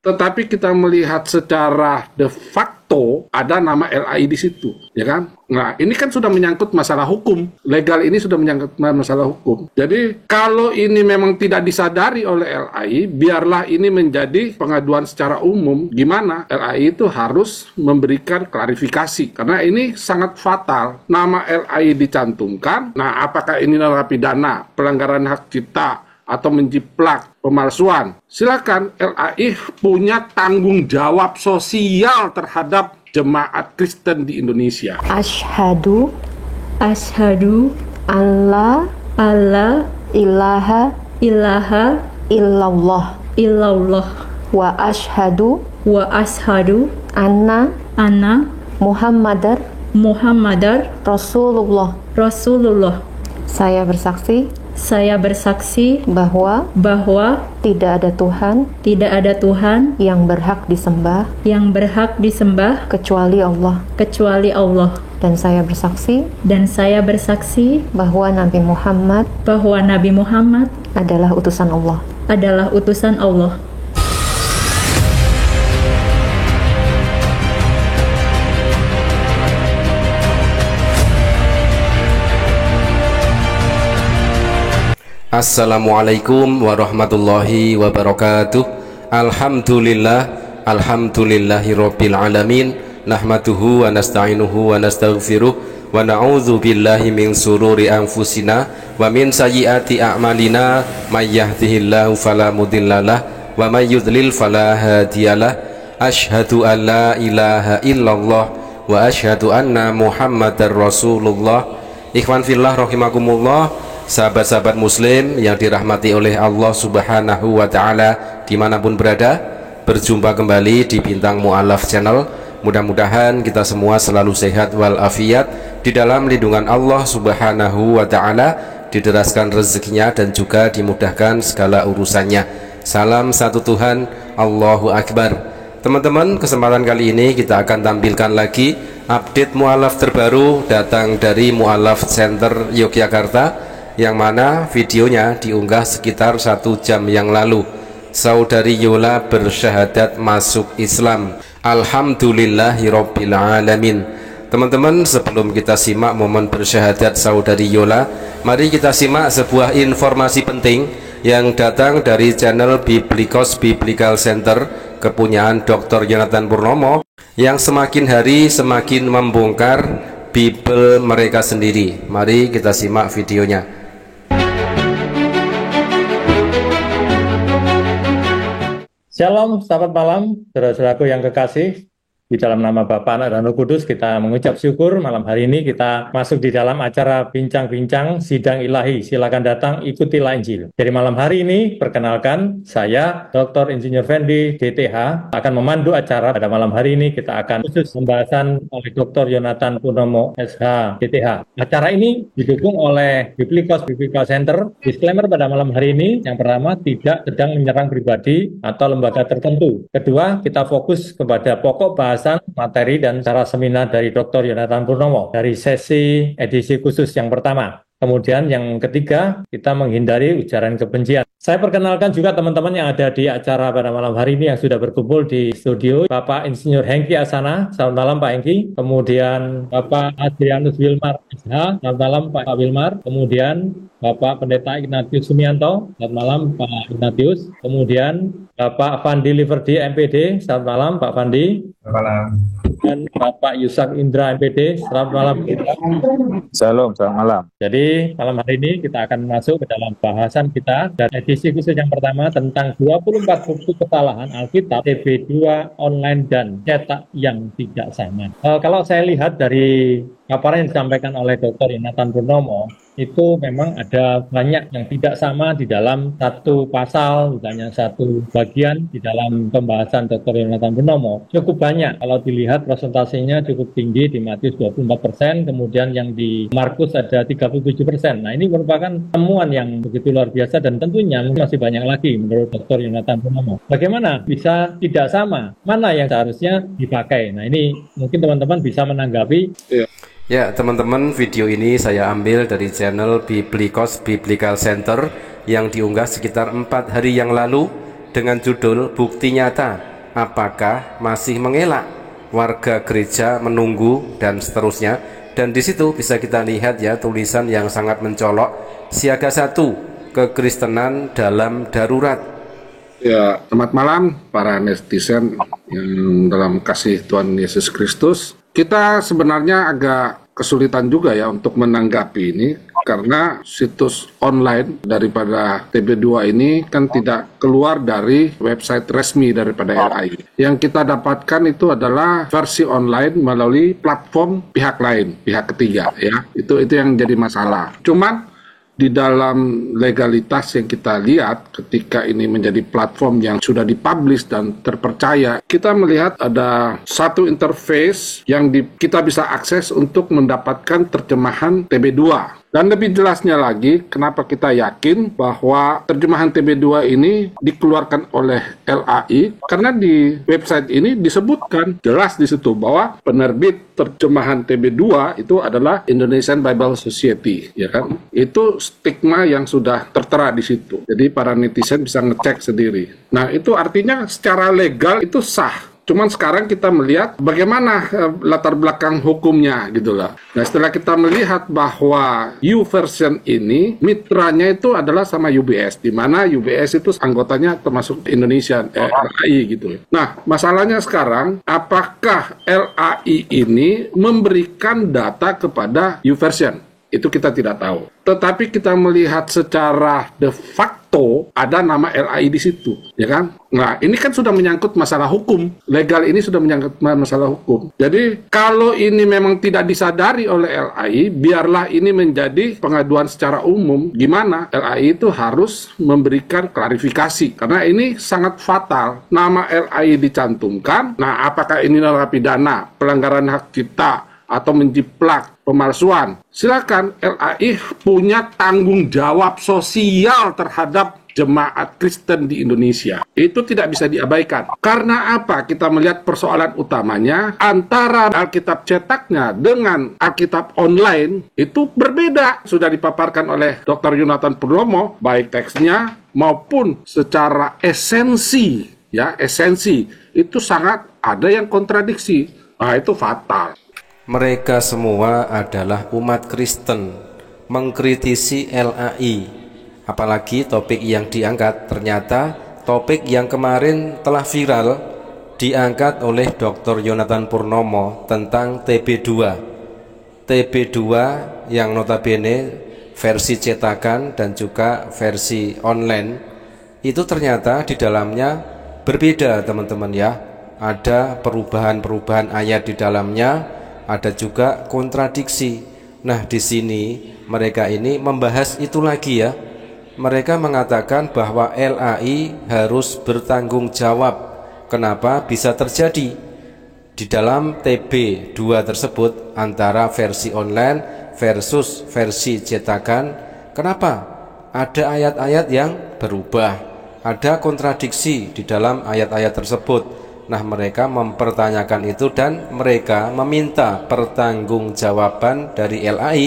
tetapi kita melihat secara de facto ada nama LAI di situ, ya kan? Nah, ini kan sudah menyangkut masalah hukum. Legal ini sudah menyangkut masalah hukum. Jadi, kalau ini memang tidak disadari oleh LAI, biarlah ini menjadi pengaduan secara umum. Gimana? LAI itu harus memberikan klarifikasi. Karena ini sangat fatal. Nama LAI dicantumkan. Nah, apakah ini narapidana, pelanggaran hak cipta, atau menjiplak, pemalsuan? Silakan, LAI punya tanggung jawab sosial terhadap jemaat Kristen di Indonesia. Asyhadu alla ilaha illallah wa asyhadu anna Muhammadar Rasulullah. Saya bersaksi bahwa tidak ada Tuhan yang berhak disembah kecuali Allah. Dan saya bersaksi bahwa Nabi Muhammad adalah utusan Allah. Assalamualaikum warahmatullahi wabarakatuh. Alhamdulillahirabbil alamin. Nahmaduhu wa nasta'inuhu wa nastaghfiruh wa na'udzu billahi min sururi anfusina wa min sayyiati a'malina. May yahdihillahu fala mudhillalah wa may yudlil fala hadiyalah. Asyhadu an la ilaha illallah wa asyhadu anna Muhammadar Rasulullah. Ikhwan fillah rahimakumullah. Sahabat-sahabat muslim yang dirahmati oleh Allah subhanahu wa ta'ala dimanapun berada, berjumpa kembali di Bintang Mu'alaf Channel. Mudah-mudahan kita semua selalu sehat walafiat di dalam lindungan Allah subhanahu wa ta'ala, dideraskan rezekinya dan juga dimudahkan segala urusannya. Salam satu Tuhan, Allahu Akbar. Teman-teman, kesempatan kali ini kita akan tampilkan lagi update mu'alaf terbaru datang dari Mu'alaf Center Yogyakarta, yang mana videonya diunggah sekitar 1 jam yang lalu. Saudari Yola bersyahadat masuk Islam. Alhamdulillahirabbil alamin. Teman-teman, sebelum kita simak momen bersyahadat saudari Yola, mari kita simak sebuah informasi penting yang datang dari channel Biblikos Biblical Center kepunyaan Dr. Yonatan Purnomo, yang semakin hari semakin membongkar Bible mereka sendiri. Mari kita simak videonya. Shalom, selamat malam, saudara-saudaraku yang kekasih. Di dalam nama Bapa, Anak, dan Roh Kudus, kita mengucap syukur malam hari ini kita masuk di dalam acara bincang-bincang sidang ilahi. Silakan datang, ikutilah Injil. Jadi malam hari ini, perkenalkan, saya Dr. Insinyur Fendi, DTH, akan memandu acara. Pada malam hari ini kita akan khusus pembahasan oleh Dr. Yonatan Purnomo, SH, DTH. Acara ini didukung oleh Biblikos Biblical Center. Disclaimer pada malam hari ini, yang pertama, tidak sedang menyerang pribadi atau lembaga tertentu. Kedua, kita fokus kepada pokok bahasa materi dan cara seminar dari Dr. Yonatan Purnomo dari sesi edisi khusus yang pertama. Kemudian yang ketiga, kita menghindari ujaran kebencian. Saya perkenalkan juga teman-teman yang ada di acara pada malam hari ini yang sudah berkumpul di studio. Bapak Insinyur Hengki Asana, selamat malam Pak Hengki. Kemudian Bapak Adrianus Wilmar SH, selamat malam Pak Wilmar. Kemudian Bapak Pendeta Ignatius Sumianto, selamat malam Pak Ignatius. Kemudian Bapak Fandi Liverdi MPD, selamat malam Pak Fandi. Selamat malam. Dan Bapak Yusak Indra MPD, selamat malam. Shalom, selamat malam. Jadi malam hari ini kita akan masuk ke dalam bahasan kita dan edisi khusus yang pertama tentang 24 bukti kesalahan Alkitab, TB2 online dan cetak yang tidak sama. Kalau saya lihat dari paparan yang disampaikan oleh Dr. Yonatan Purnomo, itu memang ada banyak yang tidak sama di dalam satu pasal, misalnya satu bagian di dalam pembahasan Dr. Yonatan Purnomo. Cukup banyak, kalau dilihat presentasinya cukup tinggi di Matius 24%, kemudian yang di Markus ada 37%. Nah, ini merupakan temuan yang begitu luar biasa dan tentunya masih banyak lagi menurut Dr. Yonatan Purnomo. Bagaimana bisa tidak sama? Mana yang seharusnya dipakai? Nah, ini mungkin teman-teman bisa menanggapi. Ya teman-teman, video ini saya ambil dari channel Biblikos Biblical Center yang diunggah sekitar 4 hari yang lalu dengan judul Bukti Nyata apakah masih mengelak warga gereja menunggu dan seterusnya. Dan di situ bisa kita lihat ya tulisan yang sangat mencolok, siaga 1, kekristenan dalam darurat. Ya, selamat malam para netizen yang dalam kasih Tuhan Yesus Kristus. Kita sebenarnya agak kesulitan juga ya untuk menanggapi ini, karena situs online daripada TB2 ini kan tidak keluar dari website resmi daripada LAI. Yang kita dapatkan itu adalah versi online melalui platform pihak lain, pihak ketiga ya. Itu yang jadi masalah. Cuman di dalam legalitas yang kita lihat ketika ini menjadi platform yang sudah dipublish dan terpercaya, kita melihat ada satu interface yang kita bisa akses untuk mendapatkan terjemahan TB2. Dan lebih jelasnya lagi, kenapa kita yakin bahwa terjemahan TB2 ini dikeluarkan oleh LAI, karena di website ini disebutkan jelas di situ bahwa penerbit terjemahan TB2 itu adalah Indonesian Bible Society, ya kan? Itu stigma yang sudah tertera di situ. Jadi para netizen bisa ngecek sendiri. Nah, itu artinya secara legal itu sah. Cuman sekarang kita melihat bagaimana latar belakang hukumnya gitu lah. Nah, setelah kita melihat bahwa YouVersion ini mitranya itu adalah sama UBS, di mana UBS itu anggotanya termasuk Indonesia LAI gitu. Nah, masalahnya sekarang apakah LAI ini memberikan data kepada YouVersion? Itu kita tidak tahu. Tetapi kita melihat secara de facto ada nama LAI di situ, ya kan? Nah, ini kan sudah menyangkut masalah hukum. Legal ini sudah menyangkut masalah hukum. Jadi, kalau ini memang tidak disadari oleh LAI, biarlah ini menjadi pengaduan secara umum. Gimana? LAI itu harus memberikan klarifikasi. Karena ini sangat fatal. Nama LAI dicantumkan. Nah, apakah ini narapidana, pelanggaran hak cipta, atau menjiplak, pemalsuan? Silakan, LAI punya tanggung jawab sosial terhadap jemaat Kristen di Indonesia. Itu tidak bisa diabaikan. Karena apa? Kita melihat persoalan utamanya antara Alkitab cetaknya dengan Alkitab online itu berbeda. Sudah dipaparkan oleh Dr. Yonathan Purnomo, baik teksnya maupun secara esensi. Ya, esensi itu sangat ada yang kontradiksi. Nah, itu fatal. Mereka semua adalah umat Kristen mengkritisi LAI, apalagi topik yang diangkat ternyata topik yang kemarin telah viral diangkat oleh Dr. Yonathan Purnomo tentang TB2 yang notabene versi cetakan dan juga versi online itu ternyata di dalamnya berbeda, teman-teman ya. Ada perubahan-perubahan ayat di dalamnya, ada juga kontradiksi. Nah, di sini mereka ini membahas itu lagi ya. Mereka mengatakan bahwa LAI harus bertanggung jawab. Kenapa bisa terjadi di dalam TB2 tersebut antara versi online versus versi cetakan? Kenapa? Ada ayat-ayat yang berubah, ada kontradiksi di dalam ayat-ayat tersebut. Nah, mereka mempertanyakan itu dan mereka meminta pertanggungjawaban dari LAI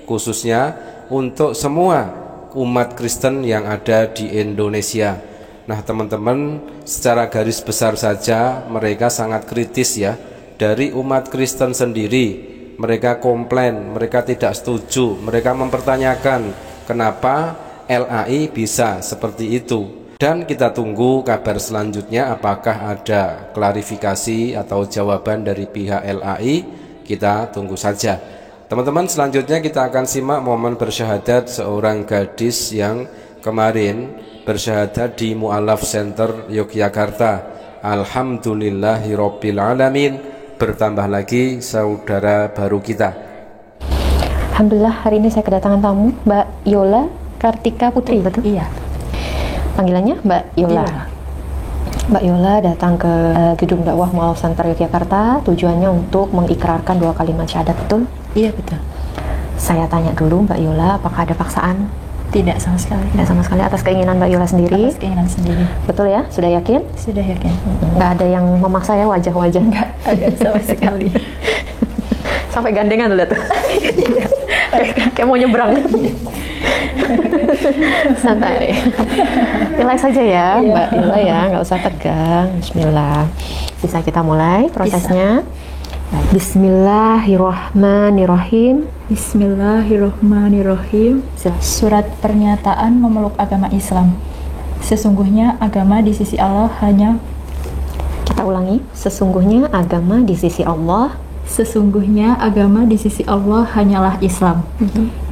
khususnya untuk semua umat Kristen yang ada di Indonesia. Nah, teman-teman, secara garis besar saja mereka sangat kritis ya. Dari umat Kristen sendiri mereka komplain, mereka tidak setuju, mereka mempertanyakan kenapa LAI bisa seperti itu. Dan kita tunggu kabar selanjutnya, apakah ada klarifikasi atau jawaban dari pihak LAI. Kita tunggu saja. Teman-teman, selanjutnya kita akan simak momen bersyahadat seorang gadis yang kemarin bersyahadat di Mu'alaf Center Yogyakarta. Alhamdulillahirabbil alamin. Bertambah lagi saudara baru kita. Alhamdulillah, hari ini saya kedatangan tamu, Mbak Yola Kartika Putri, betul? Iya. Panggilannya Mbak Yola. Iya. Mbak Yola datang ke Gedung Dakwah Mu'alaf Center Yogyakarta tujuannya untuk mengikrarkan 2 kalimat syahadat, betul? Iya, betul. Saya tanya dulu Mbak Yola, apakah ada paksaan? Tidak sama sekali. Tidak sama sekali, atas keinginan Mbak Yola sendiri? Atas keinginan sendiri. Betul ya? Sudah yakin? Sudah yakin. Nggak ada yang memaksa ya, wajah-wajah? Nggak ada sama sekali. Sampai gandengan tuh lihat tuh. Kayak mau nyebrang. Santai. Relax saja ya, Mbak Yola ya, nggak usah tegang. Bismillah. Bisa kita mulai prosesnya? Bismillahirrahmanirrahim. Bismillahirrahmanirrahim. Surat pernyataan memeluk agama Islam. Sesungguhnya agama di sisi Allah hanya... Kita ulangi. Sesungguhnya agama di sisi Allah. Sesungguhnya agama di sisi Allah hanyalah Islam.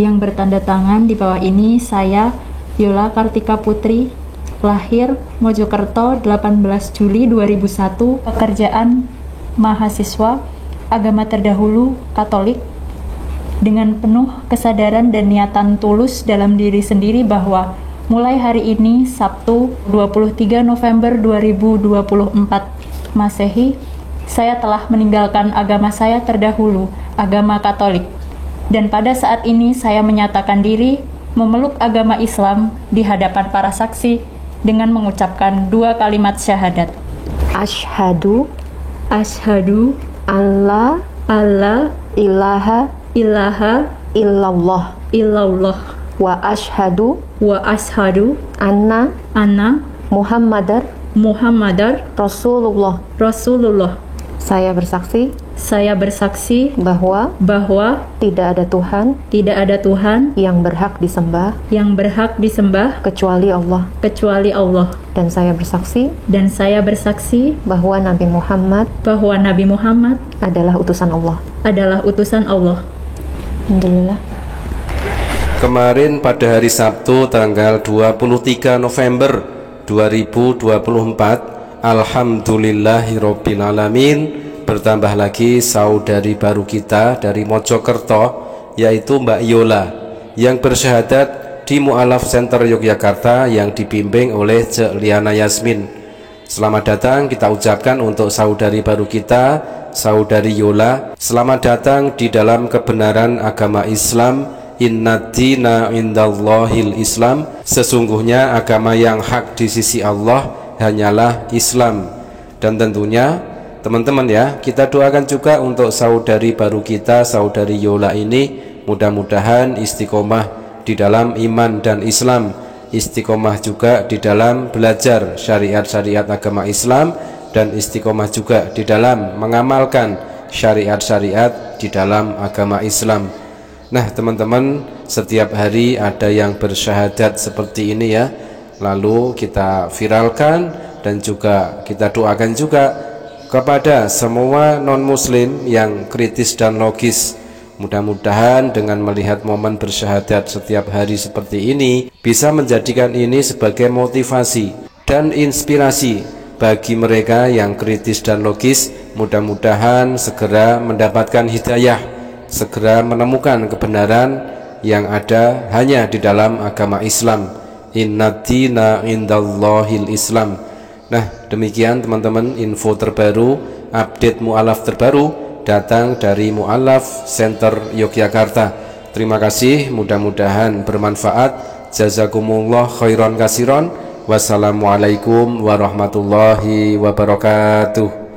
Yang bertanda tangan di bawah ini saya, Yola Kartika Putri, lahir Mojokerto 18 Juli 2001, pekerjaan mahasiswa, agama terdahulu Katolik, dengan penuh kesadaran dan niatan tulus dalam diri sendiri bahwa mulai hari ini Sabtu 23 November 2024 Masehi, saya telah meninggalkan agama saya terdahulu, agama Katolik. Dan pada saat ini saya menyatakan diri memeluk agama Islam di hadapan para saksi dengan mengucapkan 2 kalimat syahadat. Asyhadu Asyhadu alla ilaha illallah wa asyhadu anna Muhammadar Rasulullah. Saya bersaksi bahwa tidak ada Tuhan yang berhak disembah kecuali Allah. Dan saya bersaksi bahwa Nabi Muhammad adalah utusan Allah. Alhamdulillah. Kemarin pada hari Sabtu tanggal 23 November 2024, alhamdulillahirabbil alamin, bertambah lagi saudari baru kita dari Mojokerto, yaitu Mbak Yola, yang bersyahadat di Mu'alaf Center Yogyakarta yang dibimbing oleh Cek Liana Yasmin. Selamat datang kita ucapkan untuk saudari baru kita, saudari Yola. Selamat datang di dalam kebenaran agama Islam. Inna dina indallahil Islam. Sesungguhnya agama yang hak di sisi Allah hanyalah Islam. Dan tentunya teman-teman ya, kita doakan juga untuk saudari baru kita, saudari Yola ini, mudah-mudahan istiqomah di dalam iman dan Islam, istiqomah juga di dalam belajar syariat-syariat agama Islam, dan istiqomah juga di dalam mengamalkan syariat-syariat di dalam agama Islam. Nah teman-teman, setiap hari ada yang bersyahadat seperti ini ya, lalu kita viralkan dan juga kita doakan juga kepada semua non-muslim yang kritis dan logis. Mudah-mudahan dengan melihat momen bersyahadat setiap hari seperti ini bisa menjadikan ini sebagai motivasi dan inspirasi bagi mereka yang kritis dan logis. Mudah-mudahan segera mendapatkan hidayah, segera menemukan kebenaran yang ada hanya di dalam agama Islam. Inna dina indallahil Islam. Nah demikian teman-teman info terbaru, update mu'alaf terbaru datang dari Mu'alaf Center Yogyakarta. Terima kasih, mudah-mudahan bermanfaat. Jazakumullah khairan kasiron. Wassalamualaikum warahmatullahi wabarakatuh.